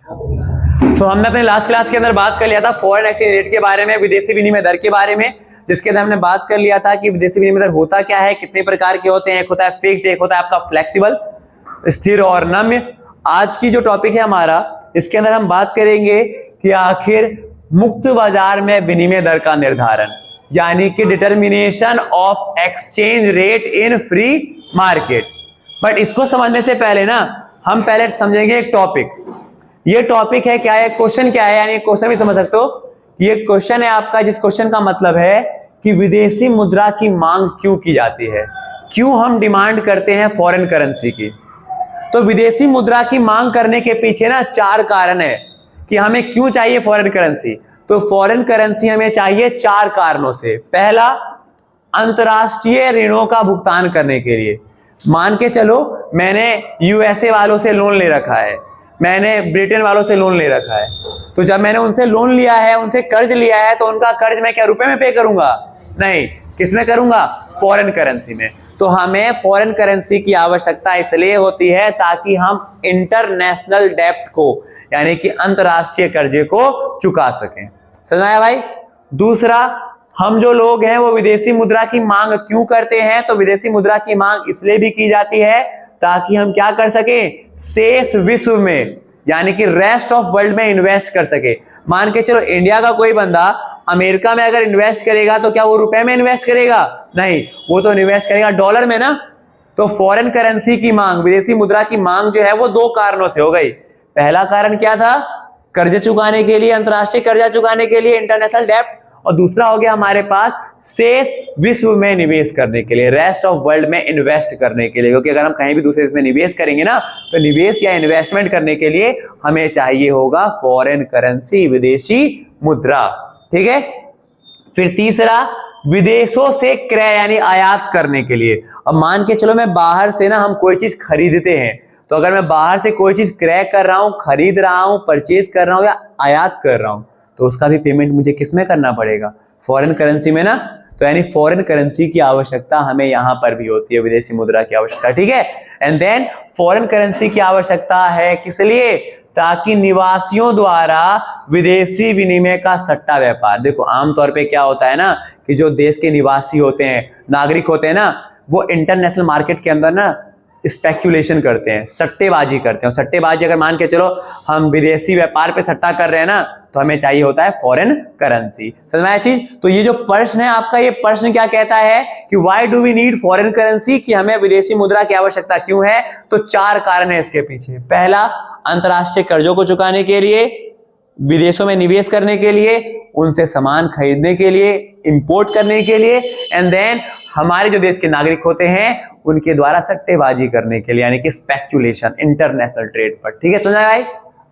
तो हमने अपने लास्ट क्लास के अंदर बात कर लिया था फॉरेन एक्सचेंज रेट के बारे में, विदेशी विनिमय दर के बारे में, जिसके अंदर हमने बात कर लिया था कि विदेशी विनिमय दर होता क्या है, कितने प्रकार के होते हैं। एक होता है फिक्स्ड, एक होता है आपका फ्लेक्सिबल, स्थिर और नम्य। आज की जो टॉपिक है हमारा, इसके अंदर हम बात करेंगे कि आखिर मुक्त बाजार में विनिमय दर का निर्धारण, यानी कि determination of exchange rate in free market. But इसको समझने से पहले ना हम पहले समझेंगे एक टॉपिक। ये टॉपिक है क्या है, क्वेश्चन क्या है, यानी क्वेश्चन भी समझ सकते हो। ये क्वेश्चन है आपका, जिस क्वेश्चन का मतलब है कि विदेशी मुद्रा की मांग क्यों की जाती है, क्यों हम डिमांड करते हैं फॉरेन करेंसी की। तो विदेशी मुद्रा की मांग करने के पीछे ना 4 कारण है कि हमें क्यों चाहिए फॉरेन करेंसी। तो फॉरेन करेंसी हमें चाहिए 4 कारणों से। पहला, अंतरराष्ट्रीय ऋणों का भुगतान करने के लिए। मान के चलो मैंने यूएसए वालों से लोन ले रखा है, मैंने ब्रिटेन वालों से लोन ले रखा है, तो जब मैंने उनसे लोन लिया है, उनसे कर्ज लिया है, तो उनका कर्ज मैं क्या रुपए में पे करूंगा? नहीं, किसमें करूंगा? फॉरेन करेंसी में। तो हमें फॉरेन करेंसी की आवश्यकता इसलिए होती है ताकि हम इंटरनेशनल डेब्ट को, यानी कि अंतरराष्ट्रीय कर्जे को चुका सकें। समझ आया भाई? दूसरा, हम जो लोग हैं वो विदेशी मुद्रा की मांग क्यों करते हैं? तो विदेशी मुद्रा की मांग इसलिए भी की जाती है ताकि हम क्या कर सकें, शेष विश्व में, यानी कि रेस्ट ऑफ वर्ल्ड में इन्वेस्ट कर सके। मान के चलो इंडिया का कोई बंदा अमेरिका में अगर इन्वेस्ट करेगा तो क्या वो रुपए में इन्वेस्ट करेगा? नहीं, वो तो इन्वेस्ट करेगा डॉलर में ना। तो फॉरेन करेंसी की मांग, विदेशी मुद्रा की मांग जो है वो 2 कारणों से हो गई। पहला कारण क्या था? कर्ज चुकाने के लिए, अंतरराष्ट्रीय कर्जा चुकाने के लिए, इंटरनेशनल डेब्ट। और दूसरा हो गया हमारे पास शेष विश्व में निवेश करने के लिए, रेस्ट ऑफ वर्ल्ड में इन्वेस्ट करने के लिए। क्योंकि अगर हम कहीं भी दूसरे देश में निवेश करेंगे ना, तो निवेश या इन्वेस्टमेंट करने के लिए हमें चाहिए होगा फॉरेन करेंसी, विदेशी मुद्रा। ठीक है। फिर तीसरा, विदेशों से क्रय यानी आयात करने के लिए। अब मान के चलो मैं बाहर से ना हम कोई चीज खरीदते हैं, तो अगर मैं बाहर से कोई चीज क्रय कर रहा हूं, खरीद रहा हूं, परचेज कर रहा हूं या आयात कर रहा हूं, तो उसका भी पेमेंट मुझे किस में करना पड़ेगा? फॉरेन करेंसी में ना। तो यानी फॉरेन करेंसी की आवश्यकता हमें यहां पर भी होती है, विदेशी मुद्रा की आवश्यकता। ठीक है। एंड देन फॉरेन करेंसी की आवश्यकता है किस लिए? ताकि निवासियों द्वारा विदेशी विनिमय का सट्टा व्यापार, देखो आमतौर पे क्या होता है ना कि जो देश के निवासी होते हैं, नागरिक होते हैं ना, वो इंटरनेशनल मार्केट के अंदर ना स्पेक्यूलेशन करते हैं, सट्टेबाजी करते हैं। सट्टेबाजी अगर मान के चलो हम विदेशी व्यापार पे सट्टा कर रहे हैं ना, तो हमें चाहिए होता है फॉरेन करेंसी। समझ में आया चीज? तो ये जो प्रश्न है आपका, ये प्रश्न क्या कहता है कि why do we need foreign currency, कि हमें विदेशी मुद्रा की आवश्यकता क्यों है? तो 4 कारण है इसके पीछे। पहला, अंतरराष्ट्रीय कर्जों को चुकाने के लिए, विदेशों में निवेश करने के लिए, उनसे सामान खरीदने के लिए, इंपोर्ट करने के लिए, एंड देन हमारे जो देश के नागरिक होते हैं उनके द्वारा सट्टेबाजी करने के लिए, यानी कि स्पेक्यूलेशन, इंटरनेशनल ट्रेड पर। ठीक है, समझा भाई?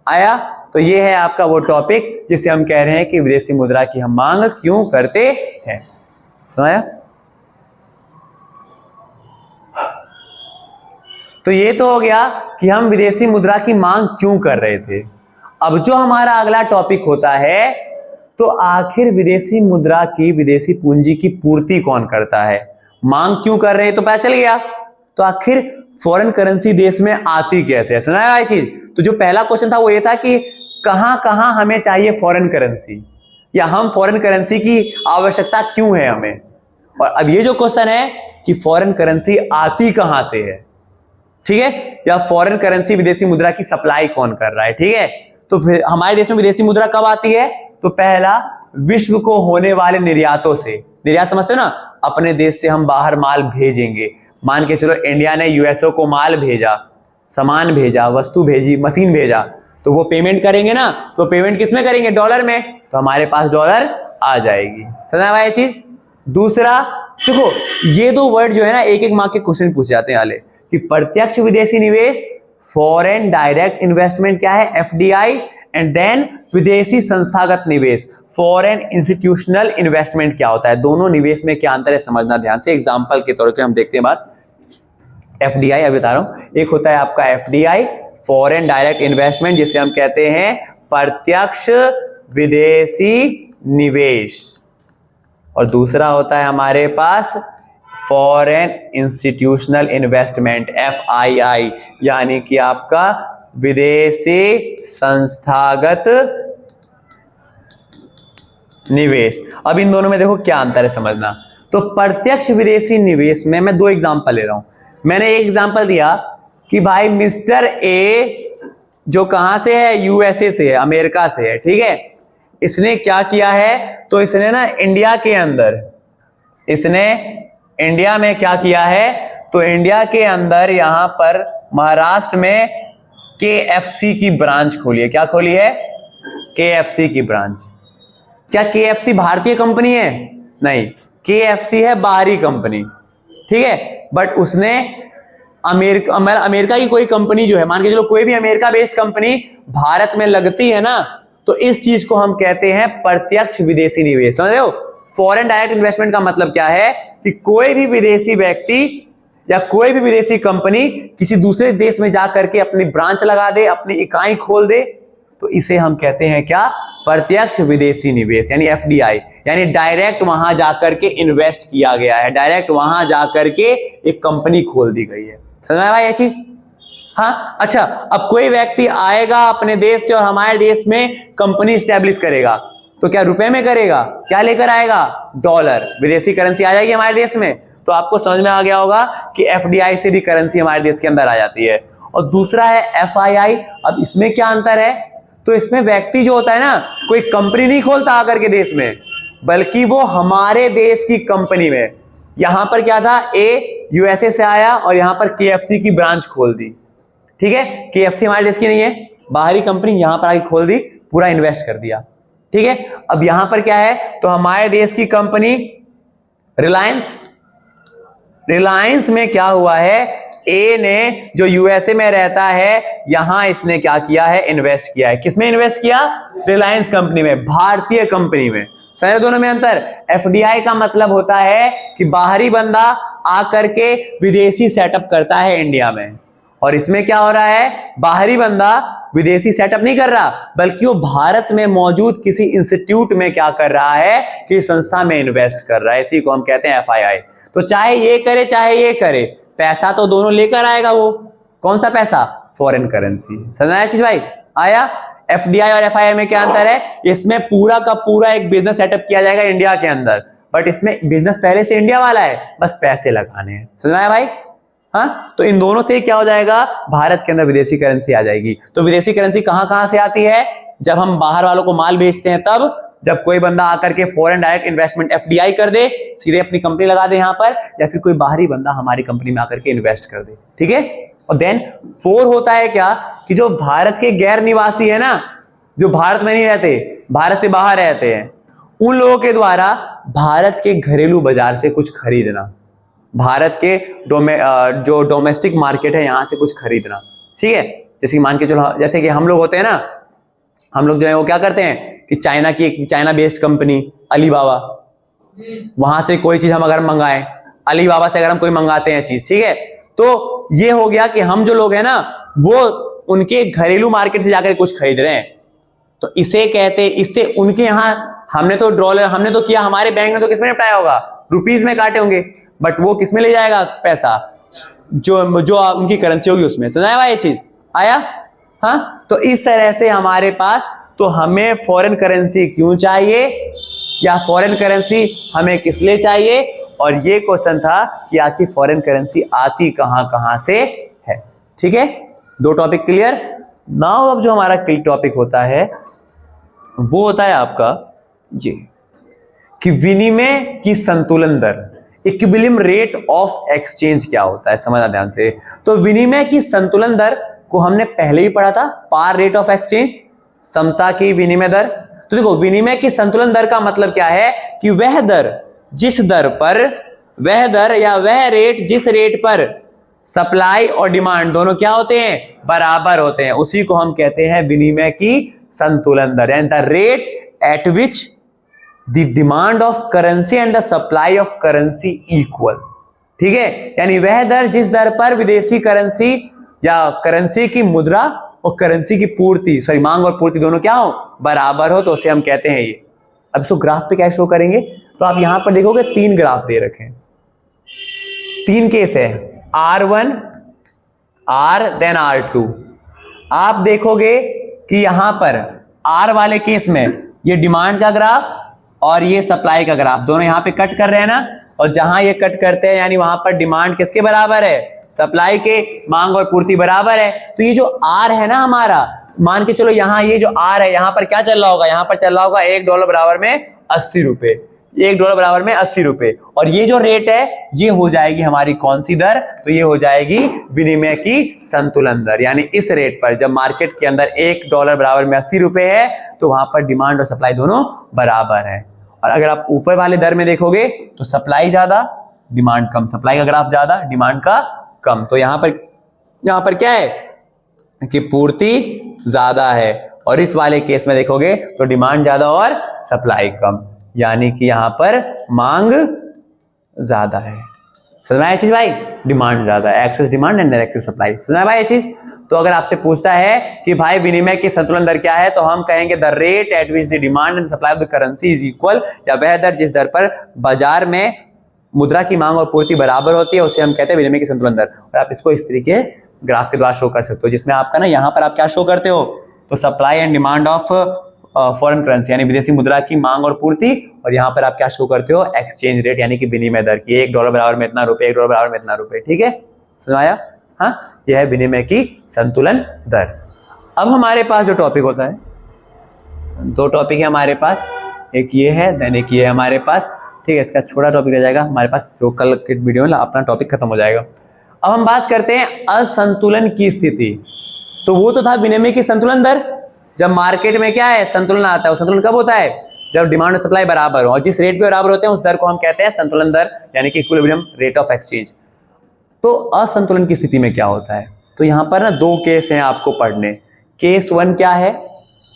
आया? तो ये है आपका वो टॉपिक जिसे हम कह रहे हैं कि विदेशी मुद्रा की हम मांग क्यों करते हैं। समझा? तो ये तो हो गया कि हम विदेशी मुद्रा की मांग क्यों कर रहे थे। अब जो हमारा अगला टॉपिक होता है, तो आखिर विदेशी मुद्रा की, विदेशी पूंजी की पूर्ति कौन करता है? मांग क्यों कर रहे हैं तो पता चल गया। तो आखिर फॉरेन करेंसी देश में आती कैसे है? सुना है ये चीज? तो जो पहला क्वेश्चन था वो ये था कि कहां कहां हमें चाहिए फॉरेन करेंसी, या हम फॉरेन करेंसी की आवश्यकता क्यों है हमें। और अब ये जो क्वेश्चन है कि फॉरेन करेंसी आती कहां से है, ठीक है, या फॉरेन करेंसी विदेशी मुद्रा की सप्लाई कौन कर रहा है। ठीक है। तो फिर हमारे देश में विदेशी मुद्रा कब आती है? तो पहला, विश्व को होने वाले निर्यातों से। निर्यात समझते हो ना, अपने देश से हम बाहर माल भेजेंगे। मान के चलो इंडिया ने यूएसओ को माल भेजा, सामान भेजा, वस्तु भेजी, मशीन भेजा, तो वो पेमेंट करेंगे ना, तो पेमेंट किस में करेंगे? डॉलर में। तो हमारे पास डॉलर आ जाएगी। समझ में आया चीज? दूसरा, देखो ये 2 वर्ड जो है ना, एक एक मार्क के क्वेश्चन पूछ जाते हैं वाले, कि प्रत्यक्ष विदेशी निवेश, फॉरेन डायरेक्ट इन्वेस्टमेंट क्या है? एफडीआई। एंड देन विदेशी संस्थागत निवेश, फॉरेन इंस्टीट्यूशनल इन्वेस्टमेंट क्या होता है? दोनों निवेश में क्या अंतर है, समझना ध्यान से। एग्जांपल के तौर पे हम देखते हैं बात। एफडीआई अभी बता रहा हूं। एक होता है आपका एफडीआई, फॉरेन डायरेक्ट इन्वेस्टमेंट, जिसे हम कहते हैं प्रत्यक्ष विदेशी निवेश, और दूसरा होता है हमारे पास फॉरेन इंस्टीट्यूशनल इन्वेस्टमेंट, एफआईआई, यानी कि आपका विदेशी संस्थागत निवेश। अब इन दोनों में देखो क्या अंतर है समझना। तो प्रत्यक्ष विदेशी निवेश में मैं दो एग्जांपल ले रहा हूं। मैंने एक एग्जांपल दिया कि भाई मिस्टर ए जो कहां से है, यूएसए से है, अमेरिका से है, ठीक है। इसने क्या किया है, तो इसने ना इंडिया के अंदर, इसने इंडिया में क्या किया है, तो इंडिया के अंदर यहां पर महाराष्ट्र में केएफसी की ब्रांच खोली है। क्या खोली है? केएफसी की ब्रांच। क्या केएफसी भारतीय कंपनी है? नहीं, केएफसी है बाहरी कंपनी, ठीक है। बट उसने अमेरिका की कोई कंपनी जो है, मान के चलो कोई भी अमेरिका बेस्ड कंपनी भारत में लगती है ना, तो इस चीज को हम कहते हैं प्रत्यक्ष विदेशी निवेश। समझ रहे हो? फॉरेन डायरेक्ट इन्वेस्टमेंट का मतलब क्या है कि कोई भी विदेशी व्यक्ति या कोई भी विदेशी कंपनी किसी दूसरे देश में जाकर के अपनी ब्रांच लगा दे, अपनी इकाई खोल दे, तो इसे हम कहते हैं क्या? प्रत्यक्ष विदेशी निवेश, यानी एफडीआई, यानी डायरेक्ट वहां जाकर के इन्वेस्ट किया गया है, डायरेक्ट वहां जाकर के एक कंपनी खोल दी गई है। समझ में भाई ये चीज? हाँ, अच्छा। अब कोई व्यक्ति आएगा अपने देश से और हमारे देश में कंपनी स्टैब्लिश करेगा, तो क्या रुपए में करेगा? क्या लेकर आएगा? डॉलर, विदेशी करेंसी आ जाएगी हमारे देश में। तो आपको समझ में आ गया होगा कि एफडीआई से भी करेंसी हमारे देश के अंदर आ जाती है। और दूसरा है एफआईआई। अब इसमें क्या अंतर है? तो इसमें व्यक्ति जो होता है ना, कोई कंपनी नहीं खोलता आकर के देश में, बल्कि वो हमारे देश की कंपनी में, यहां पर क्या था, ए यूएसए से आया और यहां पर केएफसी की ब्रांच खोल दी, ठीक है। केएफसी हमारे देश की नहीं है, बाहरी कंपनी, यहां पर आके खोल दी, पूरा इन्वेस्ट कर दिया, ठीक है। अब यहां पर क्या है, तो हमारे देश की कंपनी रिलायंस, रिलायंस में क्या हुआ है, ए ने जो यूएसए में रहता है, यहां इसने क्या किया है, इन्वेस्ट किया है। किसमें इन्वेस्ट किया? रिलायंस कंपनी में, भारतीय कंपनी में। समझे दोनों में अंतर? एफडीआई का मतलब होता है कि बाहरी बंदा आकर के विदेशी सेटअप करता है इंडिया में, और इसमें क्या हो रहा है, बाहरी बंदा विदेशी सेटअप नहीं कर रहा, बल्कि वो भारत में मौजूद किसी इंस्टीट्यूट में क्या कर रहा है, कि संस्था में इन्वेस्ट कर रहा है। इसी को हम कहते हैं एफआईआई। तो चाहे ये करे चाहे ये करे, पैसा तो दोनों लेकर आएगा। वो कौन सा पैसा? Foreign currency. समझ आया चीज भाई? आया? एफडीआई और एफआईआई में क्या अंतर है? इसमें पूरा का पूरा एक बिजनेस सेटअप किया जाएगा इंडिया के अंदर, बट इसमें बिजनेस पहले से इंडिया वाला है, बस पैसे लगाने हैं। समझ आया भाई? हाँ, तो इन दोनों से क्या हो जाएगा, भारत के अंदर विदेशी करेंसी आ जाएगी। तो विदेशी करेंसी कहां कहां से आती है? जब हम बाहर वालों को माल बेचते हैं तब, जब कोई बंदा आकर के फॉरेन डायरेक्ट इन्वेस्टमेंट एफडीआई कर दे, सीधे अपनी कंपनी लगा दे यहां पर, या फिर कोई बाहरी बंदा हमारी कंपनी में आकर के इन्वेस्ट कर दे, ठीक है। और देन 4 होता है क्या, कि जो भारत के गैर निवासी है ना, जो भारत में नहीं रहते, भारत से बाहर रहते हैं, उन लोगों के द्वारा भारत के घरेलू बाजार से कुछ खरीदना, भारत के जो डोमेस्टिक मार्केट है यहां से कुछ खरीदना, ठीक है। जैसे मान के चलो, जैसे कि हम लोग होते हैं ना, हम लोग जो है वो क्या करते हैं कि चाइना बेस्ड कंपनी अलीबाबा, वहां से कोई चीज हम अगर मंगाएं, अलीबाबा से अगर हम कोई मंगाते हैं चीज, ठीक है, तो ये हो गया कि हम जो लोग हैं ना, वो उनके घरेलू मार्केट से जाकर कुछ खरीद रहे हैं। तो इसे कहते, इससे उनके यहां हमने तो डॉलर, हमने तो किया, हमारे बैंक ने तो किसमें निपटाया होगा, रुपीज में काटे होंगे, बट वो किसमें ले जाएगा पैसा, जो उनकी करेंसी होगी उसमें। समझाया भाई ये चीज? आया? हाँ, तो इस तरह से हमारे पास, तो हमें फॉरेन करेंसी क्यों चाहिए, या फॉरेन करेंसी हमें किस लिए चाहिए, और ये क्वेश्चन था कि आखिर फॉरेन करेंसी आती कहां कहां से है, ठीक है। 2 टॉपिक क्लियर। नाउ अब जो हमारा टॉपिक होता है वो होता है आपका ये, कि विनिमय की संतुलन दर, इक्विलिब्रियम रेट ऑफ एक्सचेंज क्या होता है, समझना ध्यान से। तो विनिमय की संतुलन दर को हमने पहले भी पढ़ा था, पार रेट ऑफ एक्सचेंज, समता की विनिमय दर। तो देखो, विनिमय की संतुलन दर का मतलब क्या है, कि वह दर जिस दर पर, वह दर या वह रेट जिस रेट पर सप्लाई और डिमांड दोनों क्या होते हैं, बराबर होते हैं, उसी को हम कहते हैं विनिमय की संतुलन दर, यानी the rate at which the demand of currency and the supply of currency equal, ठीक है। यानी वह दर जिस दर पर विदेशी करेंसी या करेंसी की मुद्रा और करेंसी की पूर्ति, सॉरी मांग और पूर्ति दोनों क्या हो, बराबर हो, तो उसे हम कहते हैं ये। अब इसको ग्राफ पे क्या शो करेंगे, तो आप यहां पर देखोगे 3 ग्राफ दे रखे हैं, 3 केस है, R1, R देन R2। आप देखोगे कि यहां पर आर वाले केस में ये डिमांड का ग्राफ और ये सप्लाई का ग्राफ दोनों यहां पे कट कर रहे हैं ना, और जहां ये कट करते हैं यानी वहां पर डिमांड किसके बराबर है, सप्लाई के, मांग और पूर्ति बराबर है। तो ये जो आर है ना हमारा, मान के चलो यहाँ ये जो आर है, यहां पर क्या चल रहा होगा, यहां पर चल रहा होगा $1 बराबर में 80 रुपए, $1 बराबर में 80 रुपए। और ये जो रेट है ये हो जाएगी हमारी कौन सी दर, तो ये हो जाएगी विनिमय की संतुलन दर। यानी इस रेट पर जब मार्केट के अंदर $1 बराबर में 80 रुपए है तो वहां पर डिमांड और सप्लाई दोनों बराबर है। और अगर आप ऊपर वाले दर में देखोगे तो सप्लाई ज्यादा डिमांड कम, सप्लाई का ग्राफ ज्यादा डिमांड का कम। तो यहां पर क्या है कि पूर्ति ज्यादा है, और इस वाले केस में देखोगे तो डिमांड ज्यादा और सप्लाई कम, यानी कि यहां पर मांग ज्यादा है। समझ में आया चीज भाई, डिमांड ज्यादा है, excess demand and excess supply. समझ में आया ये चीज। तो अगर आपसे पूछता है कि भाई विनिमय की संतुलन दर क्या है, तो हम कहेंगे the rate at which the demand and supply of the currency is equal, या वह दर जिस दर पर बाजार में मुद्रा की मांग और पूर्ति बराबर होती है उसे हम कहते हैं विनिमय की संतुलन दर। और आप इसको इस तरीके ग्राफ के द्वारा शो कर सकते हो, जिसमें आपका ना यहाँ पर आप क्या शो करते हो, तो supply and demand of foreign currency यानी विदेशी मुद्रा की मांग और पूर्ति, और यहाँ पर आप क्या शो करते हो, एक्सचेंज रेट यानी कि विनिमय दर की, $1 बराबर में इतना रुपए, $1 बराबर में इतना रुपए। ठीक है, सुनाया। हाँ, यह है विनिमय की संतुलन दर। अब हमारे पास जो टॉपिक होता है, दो टॉपिक है हमारे पास, एक ये है देन एक ये है हमारे पास। ठीक है, इसका छोटा टॉपिक रह जाएगा हमारे पास, जो कल के वीडियो में अपना टॉपिक खत्म हो जाएगा। अब हम बात करते हैं असंतुलन की स्थिति। तो वो तो था विनिमय की संतुलन दर, जब मार्केट में क्या है, संतुलन आता है। वो संतुलन कब होता है, जब डिमांड और सप्लाई बराबर हो, और जिस रेट पे बराबर होते हैं उस दर को हम कहते हैं संतुलन दर, यानी कि इक्विलिब्रियम रेट ऑफ एक्सचेंज। तो असंतुलन की स्थिति में क्या होता है, तो यहां पर ना दो केस हैं आपको पढ़ने। केस 1 क्या है,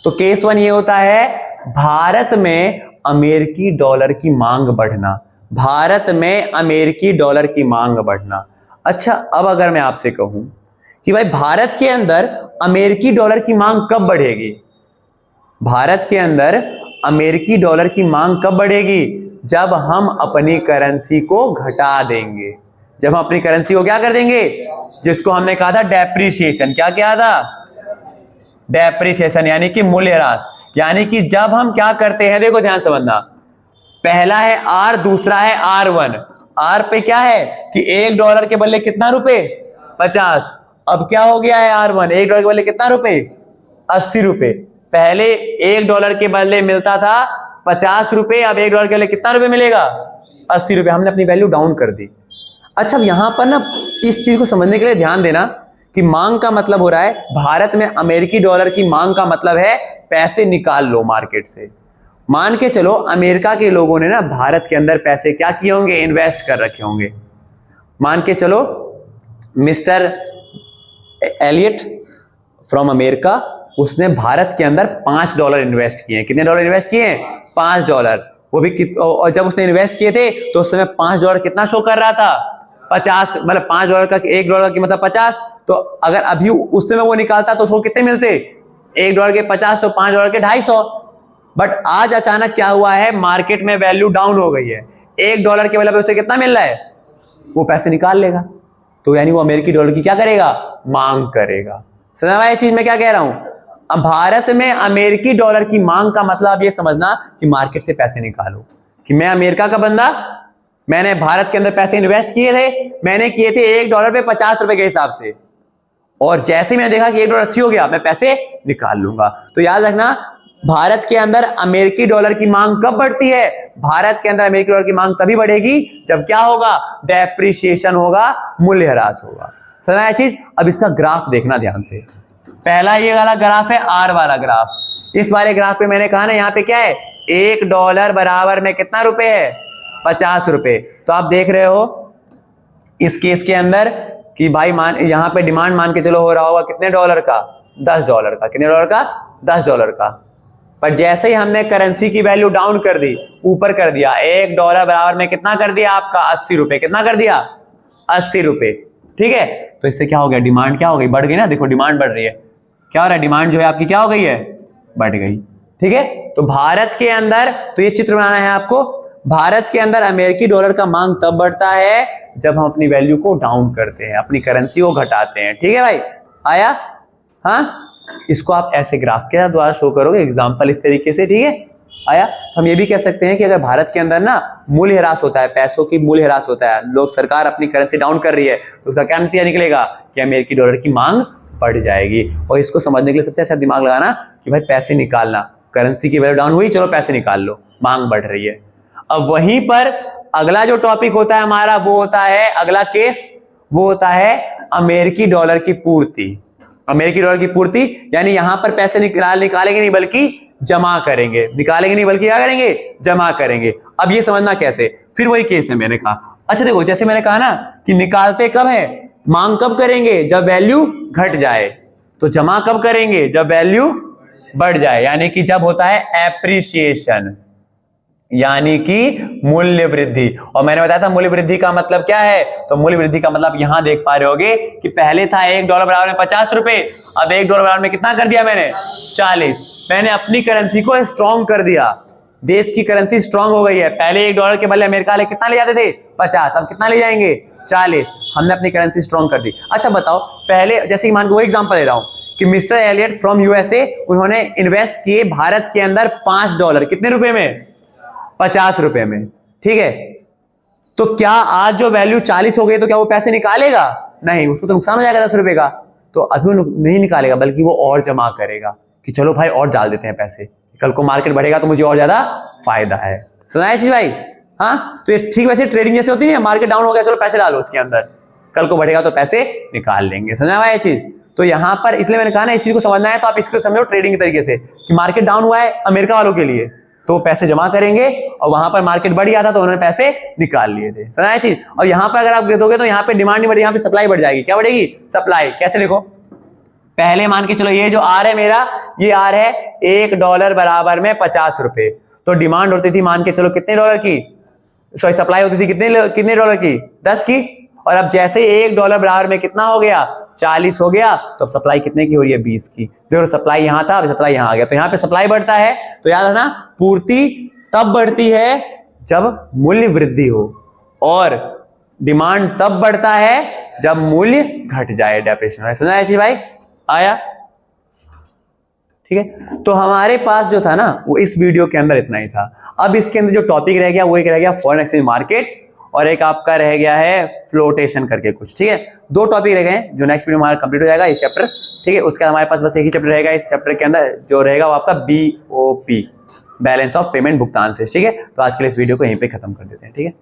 तो केस 1 ये होता है भारत में अमेरिकी डॉलर की मांग बढ़ना, भारत में अमेरिकी डॉलर की मांग बढ़ना। अच्छा, अब अगर मैं आपसे कहूं कि भाई भारत के अंदर अमेरिकी डॉलर की मांग कब बढ़ेगी, भारत के अंदर अमेरिकी डॉलर की मांग कब बढ़ेगी, जब हम अपनी करेंसी को घटा देंगे। जब हम अपनी करेंसी को क्या कर देंगे, जिसको हमने कहा था डेप्रिसिएशन, क्या किया था, डेप्रिसिएशन यानी कि मूल्यह्रास। यानी कि जब हम क्या करते हैं, देखो ध्यान समझना, पहला है आर, दूसरा है R1। आर पे क्या है कि $1 के बदले कितना रुपए, 50। अब क्या हो गया है R1, $1 के बदले कितना रुपए, 80 रुपए। पहले $1 के बदले मिलता था 50 रुपए, अब $1 के बदले कितना रुपए मिलेगा, 80 रुपए। हमने अपनी वैल्यू डाउन कर दी। अच्छा, यहां पर ना इस चीज को समझने के लिए ध्यान देना कि मांग का मतलब हो रहा है, भारत में अमेरिकी डॉलर की मांग का मतलब है पैसे निकाल लो मार्केट से। मान के चलो अमेरिका के लोगों ने ना भारत के अंदर पैसे क्या किए होंगे, इन्वेस्ट कर रखे होंगे। मान के चलो मिस्टर एलियट फ्रॉम अमेरिका, उसने भारत के अंदर $5 इन्वेस्ट किए। कितने डॉलर इन्वेस्ट किए, $5। वो भी और जब उसने इन्वेस्ट किए थे तो उस समय $5 कितना शो कर रहा था, 50। मतलब $5 का, $1 की मतलब 50। तो अगर अभी उस समय वो निकालता तो उसको कितने मिलते, $1 के 50, तो $5 के 250। बट आज अचानक क्या हुआ है, मार्केट में वैल्यू डाउन हो गई है, $1 के बदले उसे कितना मिल रहा है, वो पैसे निकाल लेगा। तो यानी वो अमेरिकी डॉलर की क्या करेगा, मांग करेगा। समझ में ये चीज मैं क्या कह रहा हूं। अब भारत में अमेरिकी डॉलर की मांग का मतलब ये समझना कि मार्केट से पैसे निकालो, कि मैं अमेरिका का बंदा, मैंने भारत के अंदर पैसे इन्वेस्ट किए थे, मैंने किए थे $1 पे 50 रुपए के हिसाब से, और जैसे मैंने देखा कि $1 80 हो गया, मैं पैसे निकाल लूंगा। तो याद रखना, भारत के अंदर अमेरिकी डॉलर की मांग कब बढ़ती है, भारत के अंदर अमेरिकी डॉलर की मांग तभी बढ़ेगी जब क्या होगा, डेप्रिसिएशन होगा, मूल्यह्रास होगा। समझ आया चीज। अब इसका ग्राफ देखना ध्यान से। पहला ये वाला ग्राफ है, आर वाला ग्राफ। इस वाले ग्राफ पे मैंने कहा ना, यहाँ पे क्या है, $1 बराबर में कितना रुपए है, 50 रुपए। तो आप देख रहे हो इस केस के अंदर कि भाई यहाँ पे डिमांड मान के चलो हो रहा होगा कितने डॉलर का, $10 का। कितने डॉलर का, $10 का। पर जैसे ही हमने करेंसी की वैल्यू डाउन कर दी, ऊपर कर दिया, $1 बराबर में कितना कर दिया आपका, 80 रुपए। कितना कर दिया, 80 रुपए। ठीक है, तो इससे क्या हो गया, डिमांड क्या हो गई, बढ़ गई ना। देखो डिमांड बढ़ रही है, क्या हो रहा है, डिमांड जो है आपकी क्या हो गई है, बढ़ गई। ठीक है, तो भारत के अंदर, तो ये चित्र बनाना है आपको, भारत के अंदर अमेरिकी डॉलर का मांग तब बढ़ता है जब हम अपनी वैल्यू को डाउन करते हैं, अपनी करेंसी को घटाते हैं। ठीक है भाई, आया। हाँ, इसको आप ऐसे ग्राफ के द्वारा शो करोगे, एग्जाम्पल इस तरीके से, ठीक है। आया। तो हम ये भी कह सकते हैं कि अगर भारत के अंदर ना मूल्य ह्रास होता है, पैसों की मूल्य ह्रास होता है, लोग सरकार अपनी करेंसी डाउन कर रही है, तो उसका क्या नतीजा निकलेगा कि अमेरिकी डॉलर की मांग बढ़ जाएगी। और इसको समझने के लिए सबसे अच्छा दिमाग लगाना कि भाई पैसे निकालना, करेंसी की वैल्यू डाउन हुई, चलो पैसे निकाल लो, मांग बढ़ रही है। अब वहीं पर अगला जो टॉपिक होता है हमारा वो होता है, अगला केस वो होता है अमेरिकी डॉलर की पूर्ति। अमेरिकी डॉलर की पूर्ति यानी यहां पर पैसे निकालेंगे नहीं बल्कि जमा करेंगे, निकालेंगे नहीं बल्कि क्या करेंगे, जमा करेंगे। अब ये समझना कैसे, फिर वही केस है मैंने कहा। अच्छा देखो, जैसे मैंने कहा ना कि निकालते कब है, मांग कब करेंगे, जब वैल्यू घट जाए, तो जमा कब करेंगे, जब वैल्यू बढ़ जाए, यानी कि जब होता है एप्रिसिएशन, यानी कि मूल्य वृद्धि। और मैंने बताया था मूल्य वृद्धि का मतलब क्या है, तो मूल्य वृद्धि का मतलब यहां देख पा रहे होगे कि पहले था $1 बराबर में 50 रुपए, अब $1 बराबर में कितना कर दिया मैंने, 40। मैंने अपनी करेंसी को स्ट्रॉन्ग कर दिया, देश की करेंसी स्ट्रॉन्ग हो गई है। पहले $1 के बदले अमेरिका वाले कितना ले जाते थे, 50, अब कितना ले जाएंगे, 40। हमने अपनी करेंसी स्ट्रॉन्ग कर दी। अच्छा बताओ, पहले जैसे मान को वो एग्जांपल ले रहा हूं कि मिस्टर एलियट फ्रॉम यूएसए, उन्होंने इन्वेस्ट किए भारत के अंदर $5, कितने रुपए में, 50 रुपए में, ठीक है। तो क्या आज जो वैल्यू 40 हो गई तो क्या वो पैसे निकालेगा, नहीं, उसको तो नुकसान हो जाएगा 10 रुपए का। तो अभी वो नहीं निकालेगा बल्कि वो और जमा करेगा कि चलो भाई और डाल देते हैं पैसे, कल को मार्केट बढ़ेगा तो मुझे और ज्यादा फायदा है। सुना है चीज भाई, हाँ। तो ये ठीक वैसे ट्रेडिंग जैसे होती है, मार्केट डाउन हो गया चलो पैसे डालो उसके अंदर, कल को बढ़ेगा तो पैसे निकाल लेंगे। समझा भाई ये चीज। तो यहां पर इसलिए मैंने कहा ना, इस चीज को समझना है तो आप इसको समझो ट्रेडिंग के तरीके से कि मार्केट डाउन हुआ है अमेरिका वालों के लिए, तो पैसे जमा करेंगे, और वहां पर मार्केट बढ़ गया था तो उन्होंने पैसे निकाल लिए थे। समझा है चीज। और यहां पर अगर आप देखोगे तो यहाँ पे डिमांड नहीं बढ़ेगी, यहाँ पे सप्लाई बढ़ जाएगी। क्या बढ़ेगी, सप्लाई। कैसे देखो, पहले मान के चलो ये जो आर है मेरा, ये आर है $1 बराबर में 50 रुपए, तो डिमांड होती थी मान के चलो कितने डॉलर की, सॉरी सप्लाई होती थी कितने डॉलर की, 10 की। और अब जैसे $1 बराबर में कितना हो गया, 40 हो गया, तो अब सप्लाई कितने की हो रही है, 20 की। देखो सप्लाई यहां था, अब सप्लाई यहां आ गया, तो यहां पे सप्लाई बढ़ता है। तो याद रखना, पूर्ति तब बढ़ती है जब मूल्य वृद्धि हो, और डिमांड तब बढ़ता है जब मूल्य घट जाए, डेप्रिसिएशन। सुना है जी भाई, आया, ठीक है। तो हमारे पास जो था ना वो इस वीडियो के अंदर इतना ही था। अब इसके अंदर जो टॉपिक रह गया वो एक रह गया फॉरेन एक्सचेंज मार्केट, और एक आपका रह गया है फ्लोटेशन करके कुछ, ठीक है। 2 टॉपिक रह गए जो नेक्स्ट वीडियो हमारा कंप्लीट हो जाएगा इस चैप्टर, ठीक है। उसके हमारे पास बस एक ही चैप्टर रहेगा इस चैप्टर के अंदर, जो रहेगा वो आपका BOP, बैलेंस ऑफ पेमेंट, भुगतान से, ठीक है। तो आज के लिए इस वीडियो को यहीं पे खत्म कर देते हैं, ठीक है।